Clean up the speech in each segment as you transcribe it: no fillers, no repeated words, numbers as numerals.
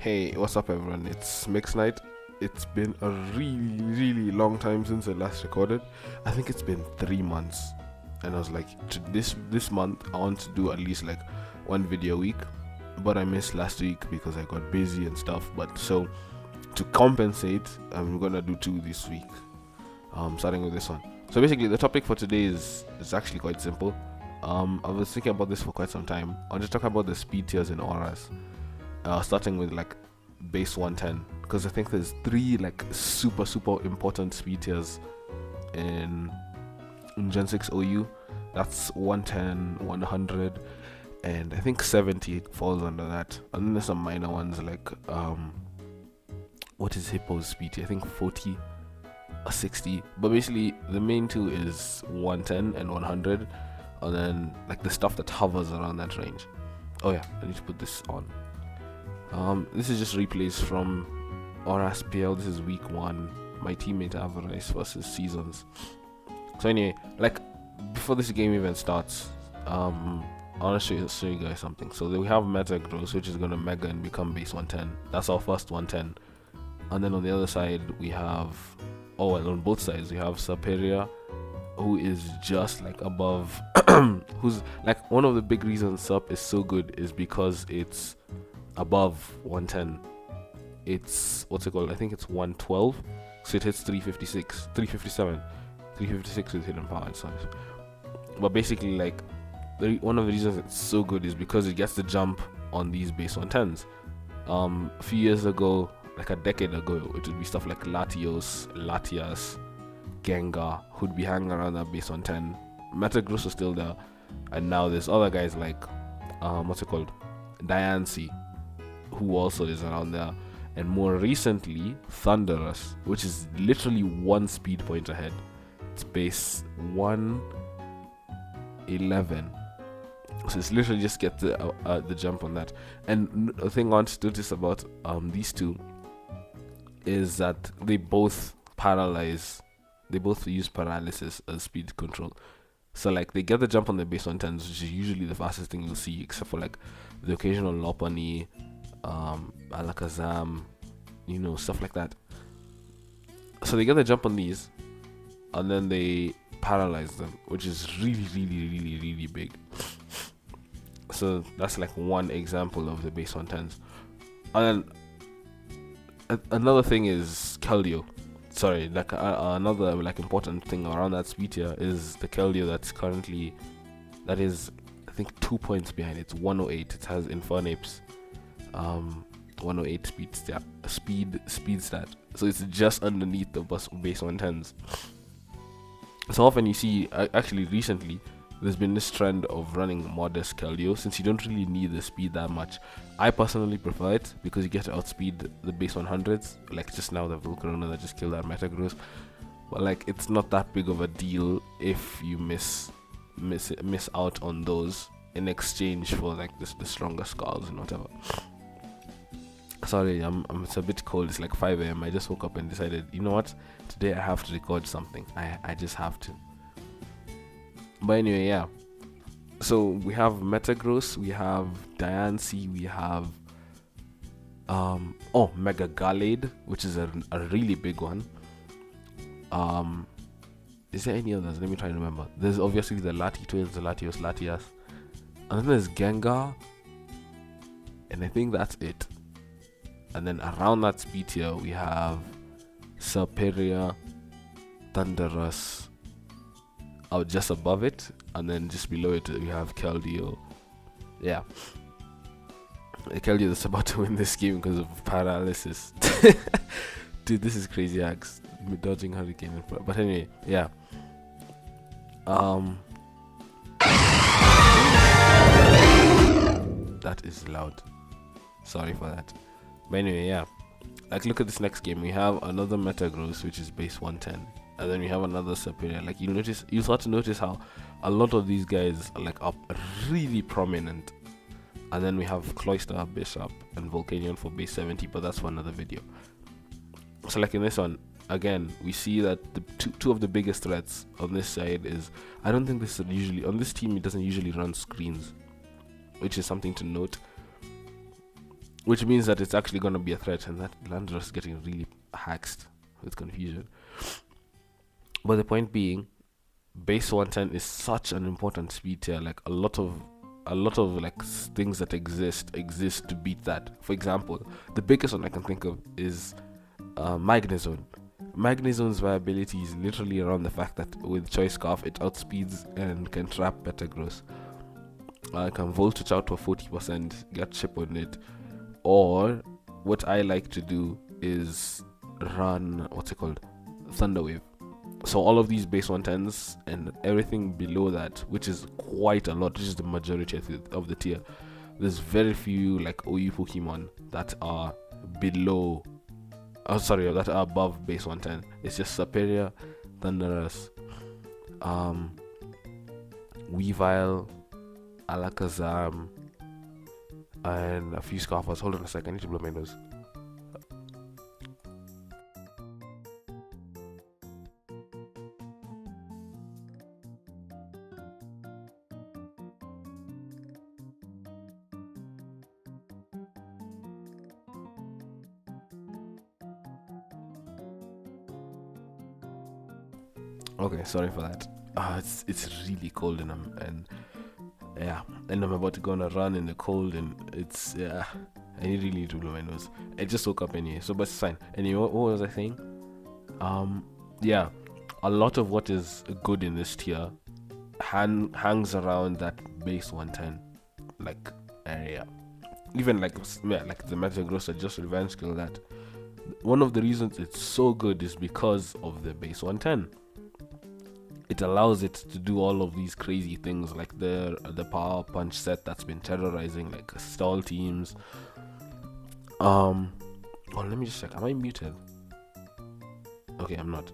Hey, what's up, everyone? It's Mix Night. It's been a really long time since I last recorded. I think it's been 3 months, and I was like, this month I want to do at least like one video a week, but I missed last week because I got busy and stuff. But so to compensate, I'm gonna do two this week. Starting with this one. So basically, the topic for today is actually quite simple. I was thinking about this for quite some time. I'll just talk about the speed tiers in auras. Starting with like base 110, because I think there's three like super important speed tiers in Gen 6 OU. That's 110, 100, and I think 70 falls under that. And then there's some minor ones like what is Hippo's speed tier? I think 40 or 60. But basically the main two is 110 and 100, and then like the stuff that hovers around that range. Oh yeah, I need to put this on. This is just replays from Auras PL. This is week 1. My teammate Avarice versus Seasons. So anyway, like before this game even starts, I want to show you guys something. So we have Metagross, which is gonna mega and become base 110. That's our first 110. And then on the other side we have, and on both sides we have Superior, who is just like above. Who's like one of the big reasons Sup is so good is because it's above 110. It's what's it called? I think it's 112, so it hits 356, 357, 356 with hidden power and stuff. But basically, like one of the reasons it's so good is because it gets the jump on these base 110s. A few years ago, like a decade ago, it would be stuff like Latios, Latias, Gengar, who'd be hanging around that base 110. Metagross was still there, and now there's other guys like what's it called? Diancie, who also is around there, and more recently Thundurus, which is literally one speed point ahead. It's base 111, so it's literally just get the jump on that. And the thing I want to notice about these two is that they both use paralysis as speed control. So like they get the jump on the base 110s, which is usually the fastest thing you'll see, except for like the occasional Lopunny, Alakazam, stuff like that. So they get the jump on these, and then they paralyze them, which is really big. So that's like one example of the base 110s. And then another thing is Keldeo. Sorry, like another like important thing around that speed tier is the Keldeo that is I think 2 points behind. It's 108. It has Infernape's 108 speed stat, so it's just underneath the base 110s. So often you see, actually recently there's been this trend of running modest Keldeo, since you don't really need the speed that much. I personally prefer it because you get to outspeed the base 100s, like just now the Volcarona that just killed that Metagross. But like it's not that big of a deal if you miss out on those in exchange for like the stronger skulls and whatever. Sorry, it's a bit cold. It's like 5 a.m. I just woke up and decided, you know what, today I have to record something. I just have to. But anyway, yeah. So we have Metagross, we have Diancie, we have Mega Gallade, which is a really big one. Is there any others? Let me try and remember. There's obviously the Lati twins, the Latios, Latias, and then there's Gengar, and I think that's it. And then around that speed tier we have Superior, Thundurus, out just above it, and then just below it we have Keldeo. Yeah, Keldeo is about to win this game because of paralysis. Dude, this is crazy axe. Dodging Hurricane. But anyway, yeah. That is loud. Sorry for that. But anyway, yeah. Like look at this next game. We have another Metagross, which is base 110. And then we have another Superior. Like you start to notice how a lot of these guys are like up really prominent. And then we have Cloyster, Bishop, and Volcanion for base 70, but that's for another video. So like in this one, again, we see that the two of the biggest threats on this side is, I don't think this is usually, on this team it doesn't usually run screens, which is something to note. which means that it's actually going to be a threat, and that Landros is getting really haxed with confusion. But the point being, base 110 is such an important speed tier. Like a lot of like things that exist to beat that. For example, the biggest one I can think of is Magnezone. Magnezone's viability is literally around the fact that with Choice Scarf it outspeeds and can trap Metagross. I can voltage out for 40%, get chip on it, or what I like to do is run Thunder Wave. So all of these base 110s and everything below that, which is quite a lot, which is the majority of the tier. There's very few like OU Pokemon that are below. That are above base 110. It's just Serperior, Thundurus, Weavile, Alakazam, and a few Scarfers. Hold on a second, I need to blow my nose. Okay, sorry for that. It's really cold and I'm about to go on a run in the cold, and I really need to blow my nose. I just woke up anyway, so but it's fine. Anyway, what was I saying? Yeah, a lot of what is good in this tier hangs around that base 110 like area. Even like the Metagross or just revenge skill, that one of the reasons it's so good is because of the base 110. It allows it to do all of these crazy things, like the power punch set that's been terrorizing like stall teams. Oh, let me just check. Am I muted? Okay, I'm not.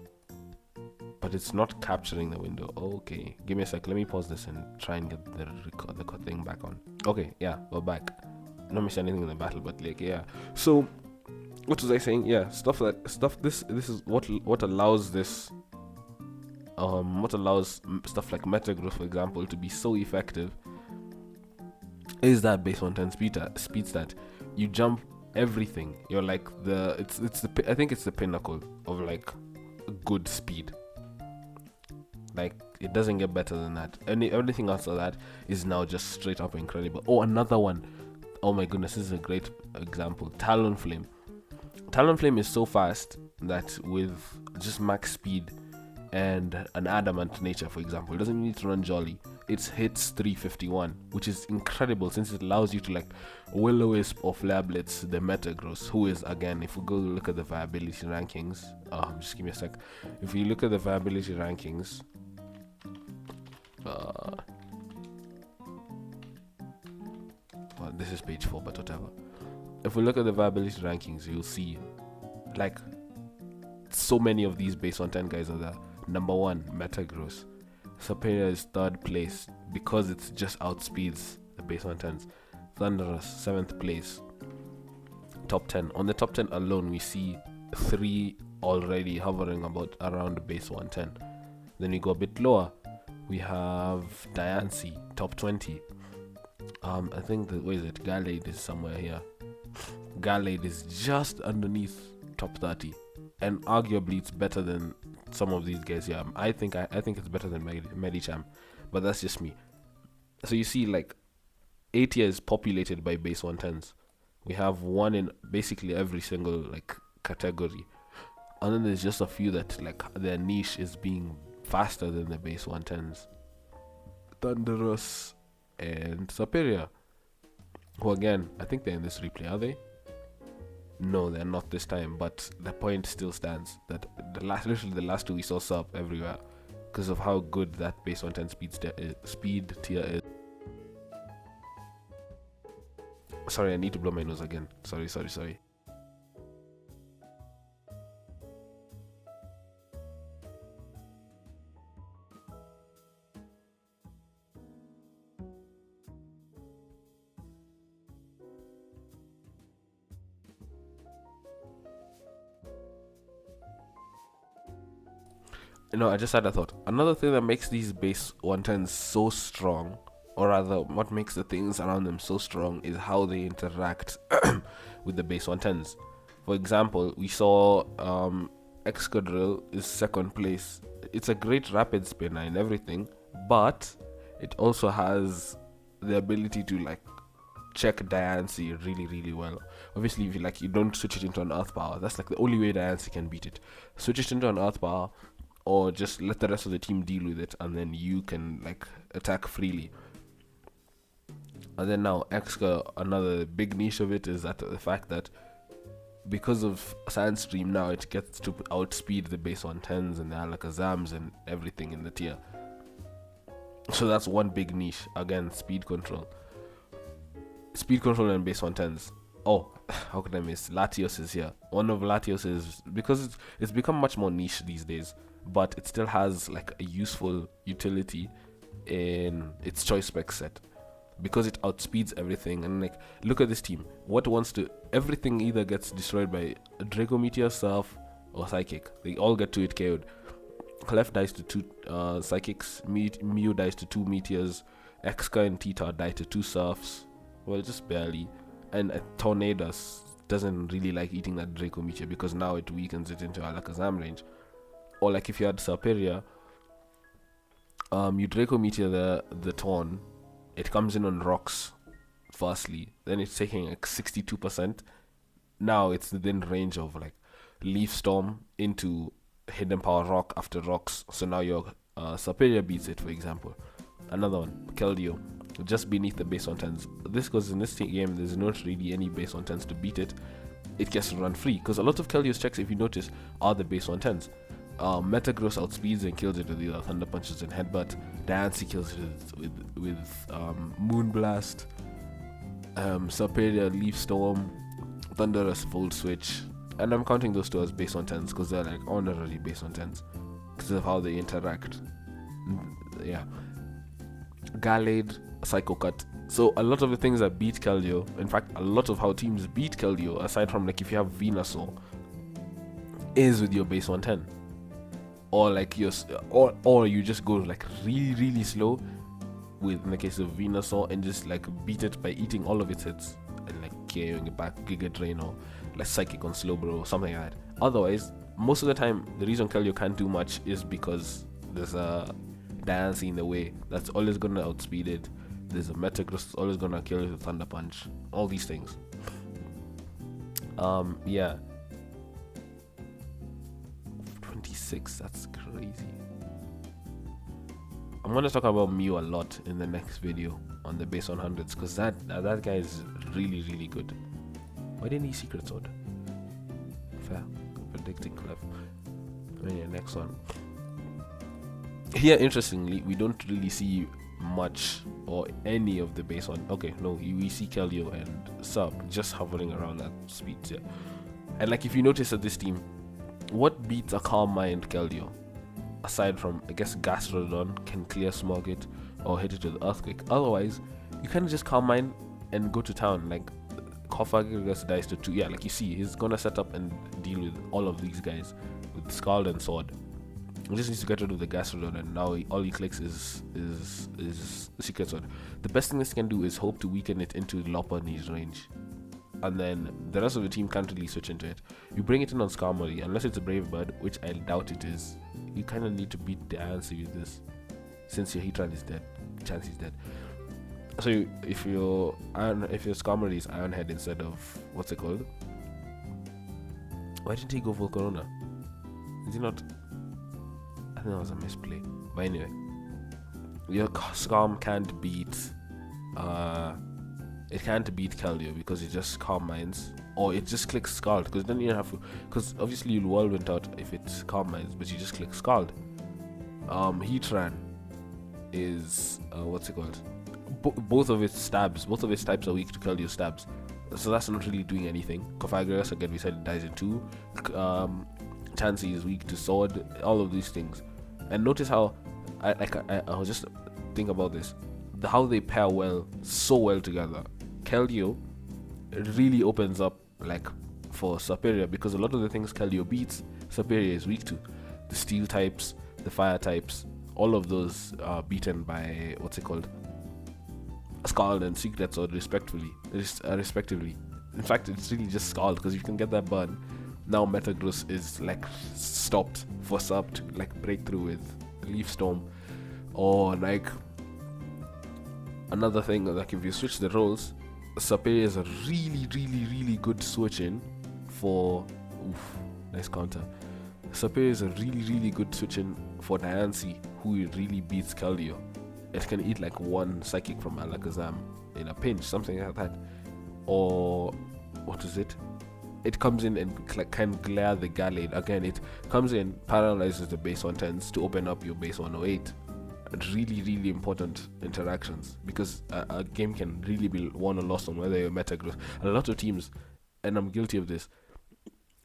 But it's not capturing the window. Okay, give me a sec. Let me pause this and try and get the thing back on. Okay, yeah, we're back. Not missing anything in the battle, but like yeah. So, what was I saying? Yeah, This is what allows this. What allows stuff like Metagross, for example, to be so effective is that base 110 speed stat. You jump everything. You're like I think it's the pinnacle of like good speed. Like it doesn't get better than that. Everything after that is now just straight up incredible. Oh, another one. Oh my goodness, this is a great example. Talonflame. Talonflame is so fast that with just max speed and an adamant nature, for example, it doesn't need to run Jolly. It hits 351, which is incredible since it allows you to like Will-O-Wisp or Flare Blitz the Metagross, who is, again, if we go look at the viability rankings, just give me a sec. If you look at the viability rankings, well, this is page 4, but whatever. If we look at the viability rankings, you'll see like so many of these base 110 guys are there. Number 1, Metagross. Serperior is 3rd place because it just outspeeds the base 110s. Thundurus, 7th place. Top 10. On the top 10 alone, we see 3 already hovering around the base 110. Then we go a bit lower. We have Diancie, top 20. I think Gallade is somewhere here. Gallade is just underneath top 30. And arguably it's better than some of these guys here. I think it's better than Medicham, but that's just me. So you see, like, A tier is populated by base 110s. We have one in basically every single like category, and then there's just a few that like their niche is being faster than the base 110s. Thundurus and Serperior, who again, I think they're in this replay, are they? No, they're not this time, but the point still stands that literally the last 2 we saw Serp everywhere because of how good that base 110 speed tier is. Sorry, I need to blow my nose again. Sorry. No, I just had a thought. Another thing that makes these base 110s so strong, or rather, what makes the things around them so strong is how they interact with the base 110s. For example, we saw Excadrill is second place. It's a great rapid spinner and everything, but it also has the ability to like check Diancie really, really well. Obviously, if you don't switch it into an Earth Power, that's like the only way Diancie can beat it. Switch it into an Earth Power, or just let the rest of the team deal with it, and then you can like attack freely. And then now Exca, another big niche of it is that the fact that because of Sandstream now, it gets to outspeed the base 110s and the Alakazams and everything in the tier. So that's one big niche. Again, speed control and base 110s. Oh, how could I miss? Latios is here. One of Latios is, because it's become much more niche these days, but it still has like a useful utility in its choice spec set, because it outspeeds everything. And like, look at this team. Everything either gets destroyed by Draco Meteor, Surf, or Psychic. They all get to it KO'd. Clef dies to 2 Psychics, Mew dies to 2 Meteors, Exca and Tita die to 2 Surfs. Well, just barely. And Tornadus doesn't really like eating that Draco Meteor because now it weakens it into Alakazam range. Or like if you had Serperior, you Draco Meteor the Torn, it comes in on rocks firstly, then it's taking like 62%. Now it's within range of like Leaf Storm into Hidden Power Rock after rocks. So now your Serperior beats it, for example. Another one, Keldeo, just beneath the base 110s. This because in this game there's not really any base 110s to beat it. It gets to run free because a lot of Keldeo's checks, if you notice, are the base 110s. Metagross outspeeds and kills it with either Thunder Punches and Headbutt. Diancie kills it with Moonblast. Serperior, Leaf Storm, Thunderous, Volt Switch. And I'm counting those two as base 110s because they're like honorary base 110s because of how they interact. Yeah. Gallade, Psycho Cut. So a lot of the things that beat Keldeo, in fact, a lot of how teams beat Keldeo, aside from like if you have Venusaur, is with your base 110. Or like or you just go like really, really slow with, in the case of Venusaur, and just like beat it by eating all of its hits and like KOing it back, Giga Drain, or like Psychic on Slowbro or something like that. Otherwise, most of the time, the reason Keldeo can't do much is because there's a Diancie in the way that's always gonna outspeed it. There's a Metagross that's always gonna kill it with Thunder Punch. All these things. Yeah. 26, that's crazy. I'm gonna talk about Mew a lot in the next video on the base 100s because that guy is really, really good. Why didn't he Secret Sword? Fair. Predicting Clef. Yeah, next one. Here, interestingly, we don't really see much or any of the base one. Okay, no, we see Keldeo and Sub just hovering around that speed. Yeah. And like if you notice at this team, what beats a Calm Mind Keldeo? Aside from, I guess, Gastrodon can clear Smog it or hit it with Earthquake. Otherwise, you can just Calm Mind and go to town. Like, Cofagrigus dies to 2. Yeah, like you see, he's gonna set up and deal with all of these guys with Scald and Sword. He just needs to get rid of the Gastrodon, and now all he clicks is Secret Sword. The best thing this can do is hope to weaken it into Lopunny's range. And then the rest of the team can't really switch into it. You bring it in on Skarmory, unless it's a Brave Bird, which I doubt it is. You kind of need to beat the Diancie with this, since your Heatran is dead. Chansey's dead. So if your Skarmory is Iron Head instead of what's it called? Why didn't he go Volcarona? Is he not? I think that was a misplay. But anyway, your Skarm can't beat. It can't beat Keldeo because it just Calm Minds, or it just clicks Scald, because then you have to, because obviously you'll Whirlwind out if it's Calm Minds, but you just click Scald. Heatran is what's it called? Both of its types are weak to Keldeo stabs, so that's not really doing anything. Cofagrigus, again, we said it dies in 2. Chansey is weak to Sword. All of these things, and notice how I was just think about this, how they pair so well together. Keldeo really opens up like for Serperior, because a lot of the things Keldeo beats, Serperior is weak to. The Steel types, the Fire types, all of those are beaten by what's it called? Scald and Secret Sword respectively. In fact, it's really just Scald because you can get that burn. Now Metagross is like stopped for sub to like break through with Leaf Storm, or like another thing, like if you switch the roles, Serperior is a really good switch in for nice counter. Serperior is a really good switch in for Diancie, who really beats Keldeo. It can eat like one psychic from Alakazam in a pinch, something like that. Or what is it? It comes in and can glare the Gallade. Again, it comes in, paralyzes the base 110s to open up your base 108. Really important interactions, because a game can really be won or lost on whether you're Metagross. A lot of teams, and I'm guilty of this,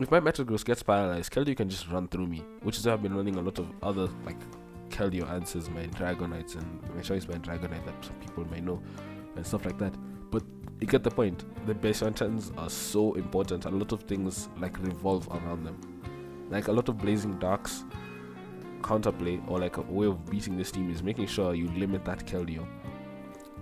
if my Metagross gets paralyzed, Keldeo can just run through me, which is why I've been running a lot of other, like, Keldeo answers my Dragonites and my choice by Dragonite that some people may know and stuff like that. But you get the point. The base 110s are so important. A lot of things like revolve around them. Like a lot of Blazing Darks counterplay, or like a way of beating this team, is making sure you limit that Keldeo.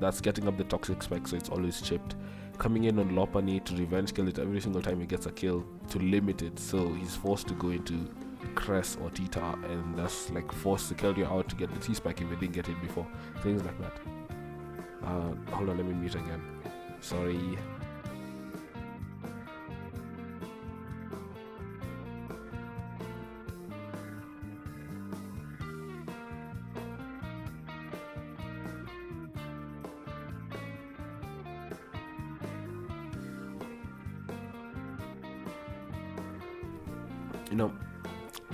That's getting up the toxic spike so it's always chipped. Coming in on Lopunny to revenge kill it every single time he gets a kill to limit it, so he's forced to go into Cress or Tita, and that's like force the Keldeo out to get the T-Spike if it didn't get it before. Things like that. Hold on, let me mute again. Sorry. You know,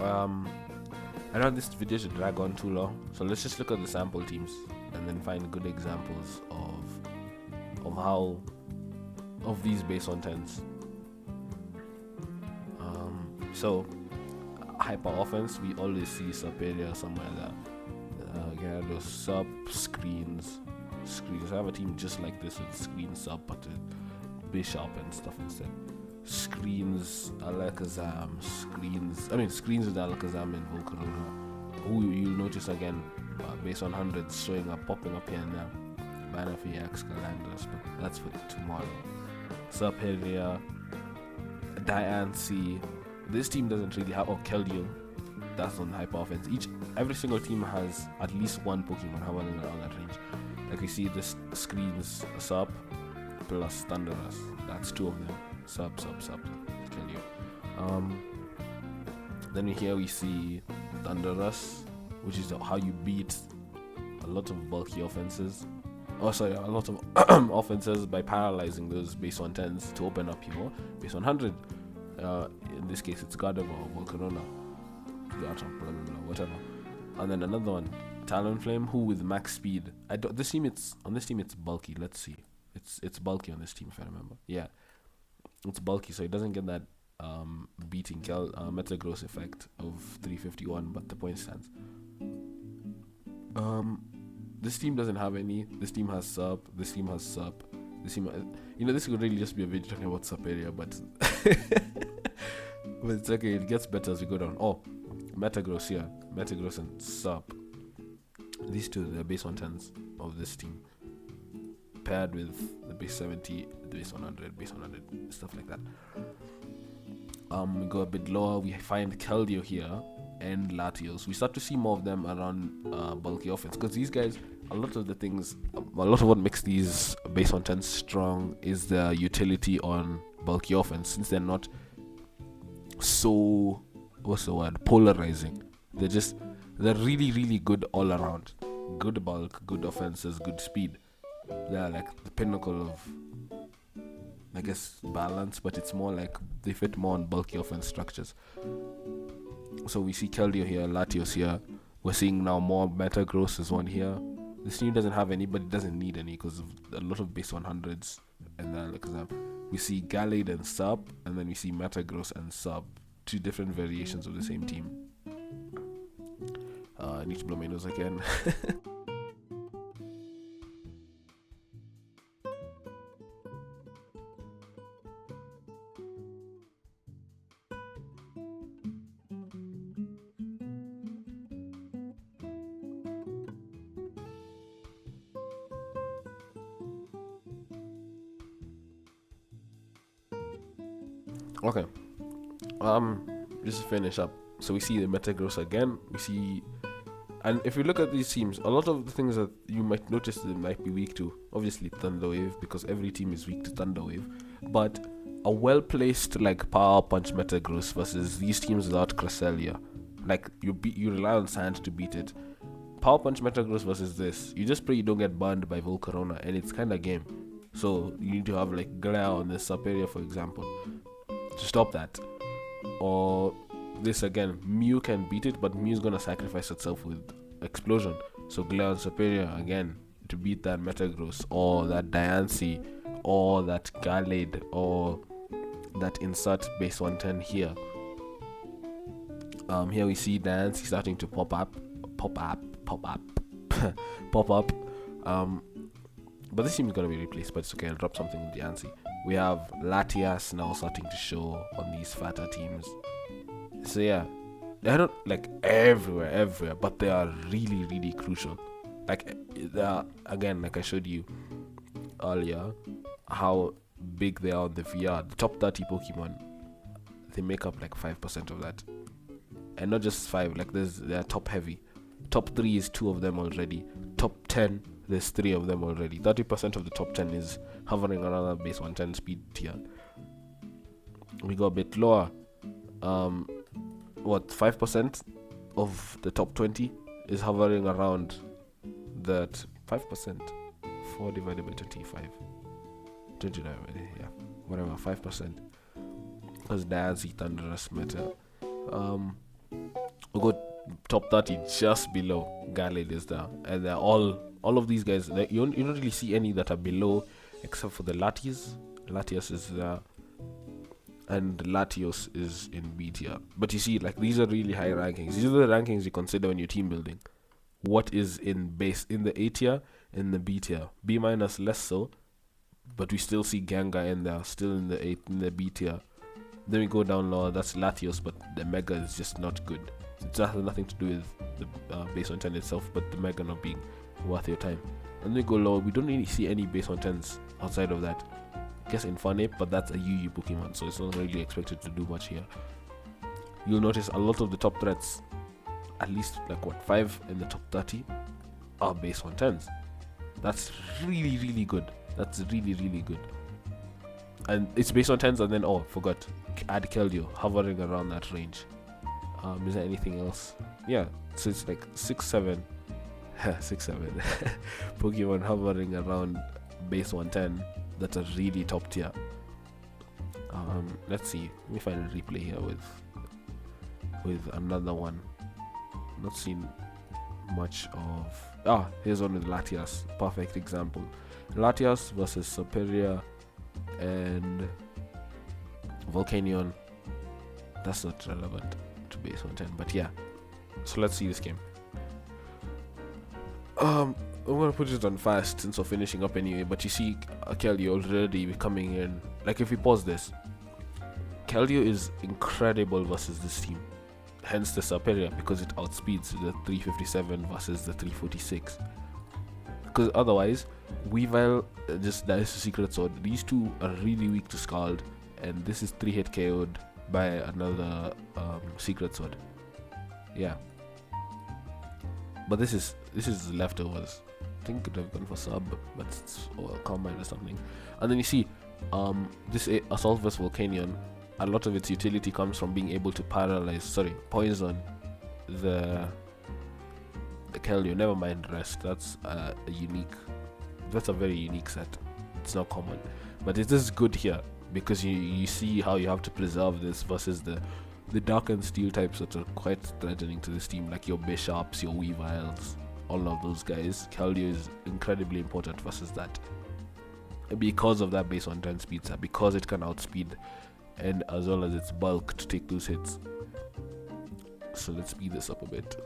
I don't want this video to drag on too long, so let's just look at the sample teams and then find good examples of these base 110s. So hyper offense, we always see Serperior somewhere there. Gyarados sub screens. I have a team just like this with screen sub, but Bishop and stuff instead. Screens Alakazam, screens with Alakazam and Volcarona, who you'll notice again based on hundreds showing up, popping up here and there. Banafiax, Galandras, but that's for tomorrow. Serperior, Diancie. This team doesn't really have, Keldeo, that's on hyper offense. Every single team has at least one Pokemon hovering around that range. Like we see this screens Sup plus Thunderous. That's two of them. Sup, Keldeo. Then here we see Thunderous, which is how you beat a lot of bulky offenses. A lot of offenses by paralyzing those base 110s to open up your base 100. In this case, it's Gardevoir or Volcarona, whatever. And then another one, Talonflame, who with max speed. On this team it's bulky. Let's see, it's bulky on this team if I remember. Yeah, it's bulky, so it doesn't get that beating Metagross effect of 351, but the point stands. This team doesn't have any. This team has Sup. This team has Sup. This team, this could really just be a video talking about Serperior, but but it's okay. It gets better as we go down. Metagross here, Metagross and Sup. These two, the base 110s of this team, paired with the base 70, the base 100, stuff like that. We go a bit lower. We find Keldeo here and Latios. We start to see more of them around bulky offense, because these guys, a lot of what makes these base 110s strong is their utility on bulky offense, since they're not so polarizing. They're really good all around. Good bulk, good offenses, good speed. They're like the pinnacle of, I guess, balance, but it's more like they fit more on bulky offense structures. So we see Keldeo here, Latios here. We're seeing now more Metagross is one here. This team doesn't have any, but it doesn't need any because of a lot of base 100s. And then we see Gallade and Sup, and then we see Metagross and Sup. Two different variations of the same team. I need to blow my nose again. Okay. Just to finish up. So we see the Metagross again. We see, and if you look at these teams, a lot of the things that you might notice they might be weak to, obviously Thunderwave, because every team is weak to Thunderwave, but a well placed like Power Punch Metagross versus these teams without Cresselia, like you rely on Sand to beat it. Power Punch Metagross versus this, you just pray you don't get burned by Volcarona, and it's kind of game. So you need to have like Glare on this Superior, for example, to stop that. Or this again, Mew can beat it, but Mew's gonna sacrifice itself with Explosion. So Glare on Superior again to beat that Metagross, or that Diancie, or that Gallade, or that insert base 110 here. Here we see Diancie starting to pop up. Pop up. But this team is gonna be replaced, but it's okay, I'll drop something with Diancie. We have Latias now starting to show on these fatter teams. So yeah, they're not like everywhere, but they are really, really crucial. Like they are, again, like I showed you earlier, how big they are on the VR. The top 30 Pokemon, they make up like 5% of that, and not just 5. Like they're top heavy. Top 3 is 2 of them already. Top 10, there's 3 of them already. 30% of the top 10 is hovering around that base 110 speed tier. We go a bit lower. 5% of the top 20 is hovering around that 5%. 4 divided by 25. 29, yeah, whatever, 5%. Because Diancie, Thundurus, Meta. We go top 30 just below Gallade is there, and they're all of these guys. You don't really see any that are below, except for the Latias. Latias is there, and Latios is in B tier. But you see, like, these are really high rankings. These are the rankings you consider when you're team building. What is in the A tier, in the B tier, B minus less so, but we still see Gengar in there, still in the B tier. Then we go down lower, that's Latios, but the Mega is just not good. It has nothing to do with the base 110 itself, but the Mega not being worth your time. And then we go lower, we don't really see any base 110s outside of that. I guess Infernape, but that's a UU Pokemon, so it's not really expected to do much here. You'll notice a lot of the top threats, at least like 5 in the top 30, are base 110s. That's really, really good. That's really, really good. And it's based on 10s, and then, forgot, add Keldeo, hovering around that range. Is there anything else? Yeah, so it's like 6-7 6-7 Pokemon hovering around base 110 that are really top tier. Let's see, let me find a replay here with another one. Not seen much of. Here's one with Latias, perfect example. Latias versus Superior and Volcanion. That's not relevant to base 110, but yeah. So let's see this game. I'm gonna put it on fast since we're finishing up anyway. But you see, Keldeo already coming in. Like, if we pause this, Keldeo is incredible versus this team. Hence the Superior, because it outspeeds the 357 versus the 346. Because otherwise, Weavile just dies to Secret Sword. These two are really weak to Scald, and this is 3-hit KO'd by another Secret Sword. Yeah. But this is leftovers. I think it could have gone for sub, but it's combine or something. And then you see, this Assault vs Volcanion, a lot of its utility comes from being able to poison the Keldeo. Never mind rest. That's a very unique set. It's not common, but it is good here because you see how you have to preserve this versus the Dark and Steel types that are quite threatening to this team, like your Bishops, your Weaviles, all of those guys. Keldeo is incredibly important versus that because of that base 110 speed set, because it can outspeed, and as well as its bulk to take those hits. So let's speed this up a bit.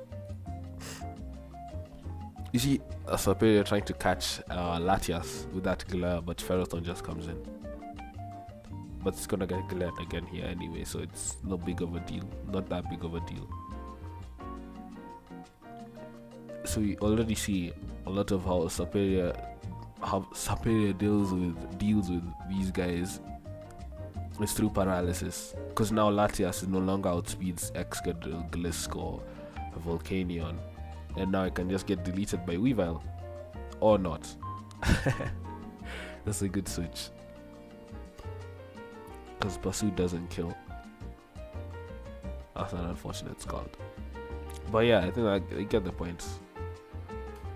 You see a Superior trying to catch Latias with that Glare, but Ferrothorn just comes in. But it's gonna get glared again here anyway, so it's not big of a deal. Not that big of a deal. So we already see a lot of how Superior deals with these guys. It's through paralysis. Because now Latias no longer outspeeds Excadrill, Glisk, or Volcanion. And now it can just get deleted by Weavile. Or not. That's a good switch. Because Basu doesn't kill. That's an unfortunate scald. But yeah, I think I get the point.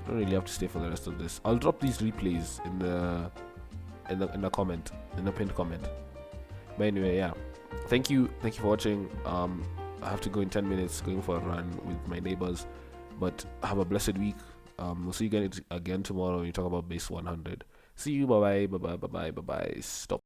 Don't really have to stay for the rest of this. I'll drop these replays in the comment, in the pinned comment. But anyway, yeah. Thank you for watching. I have to go in 10 minutes, going for a run with my neighbors. But have a blessed week. We'll see you again tomorrow when we talk about base 100. See you. Bye bye. Bye bye. Bye bye. Bye bye. Stop.